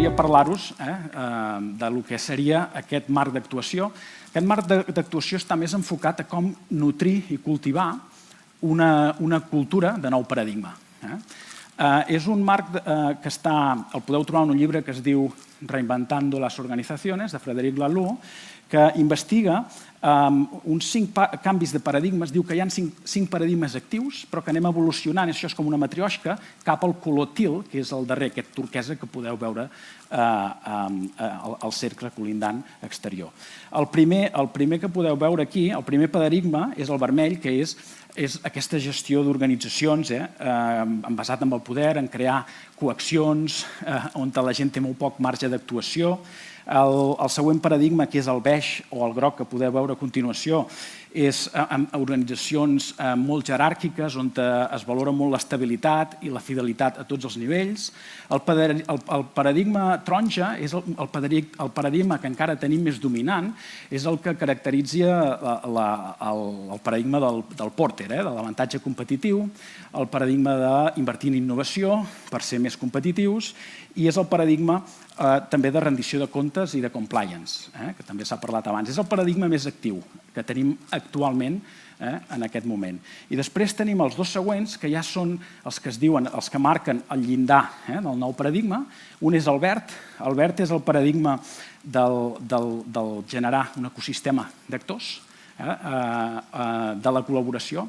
m'agradaria parlar-vos del que seria aquest marc d'actuació. Aquest marc d'actuació està més enfocat a com nutrir i cultivar una cultura de nou paradigma. És un marc que el podeu trobar en un llibre que es diu Reinventando las organizaciones, de Frederic Laloux, que investiga uns 5 canvis de paradigmes. Diu que hi ha 5 paradigmes actius, però que anem evolucionant, això és com una matrioshka, cap al color til, que és el darrer, aquest turquesa que podeu veure al cercle colindant exterior. El primer que podeu veure aquí, el primer paradigma, és el vermell, que és aquesta gestió d'organitzacions basat en el poder, en crear coaccions, on la gent té molt poc marge d'actuació. El següent paradigma, que és el beix o el groc que podeu veure a continuació, és organitzacions molt jeràrquiques on es valora molt l'estabilitat i la fidelitat a tots els nivells. El paradigma taronja és el paradigma que encara tenim més dominant, és el que caracteritza el paradigma del Porter, de l'avantatge competitiu, el paradigma d'invertir en innovació per ser més competitius, i és el paradigma també de rendició de comptes i de compliance, que també s'ha parlat abans. És el paradigma més actiu que tenim actualment en aquest moment. I després tenim els 2 següents, que ja són els que es diuen, els que marquen el llindar del nou paradigma. Un és el verd. El verd és el paradigma del generar un ecosistema d'actors, de la col·laboració,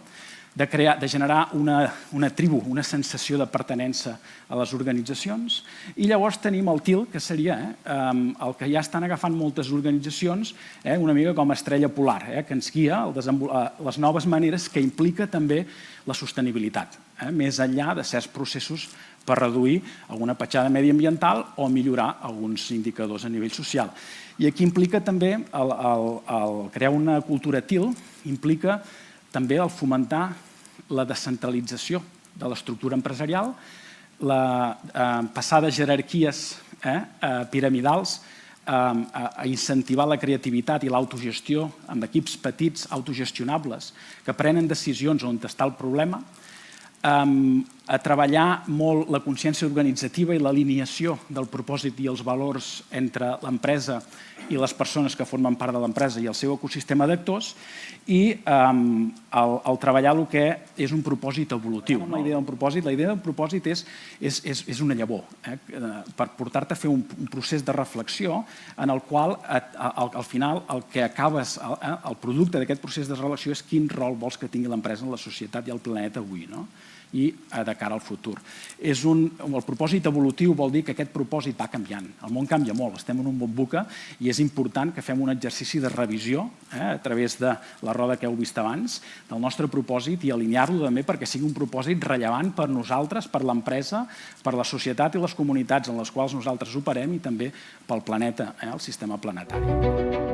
de generar una tribu, una sensació de pertinença a les organitzacions. I llavors tenim el til, que seria el que ja estan agafant moltes organitzacions, una mica com a estrella polar, que ens guia a les noves maneres que implica també la sostenibilitat, més enllà de certs processos per reduir alguna petjada mediambiental o millorar alguns indicadors a nivell social. I aquí implica també crear una cultura til, implica també el fomentar la descentralització de l'estructura empresarial, passar de jerarquies piramidals a incentivar la creativitat i l'autogestió amb equips petits, autogestionables, que prenen decisions on està el problema, a treballar molt la consciència organitzativa i l'alineació del propòsit i els valors entre l'empresa i les persones que formen part de l'empresa i el seu ecosistema d'actors, i el treballar el que és un propòsit evolutiu. La idea del propòsit és una llavor, per portar-te a fer un procés de reflexió en el qual al final el que acabes, el producte d'aquest procés de reflexió és quin rol vols que tingui l'empresa en la societat i al planeta avui, i de cara al futur. El propòsit evolutiu vol dir que aquest propòsit va canviant. El món canvia molt, estem en un bombuca i és important que fem un exercici de revisió a través de la roda que heu vist abans del nostre propòsit i alinear-lo també perquè sigui un propòsit rellevant per nosaltres, per l'empresa, per la societat i les comunitats en les quals nosaltres operem i també pel planeta, el sistema planetari.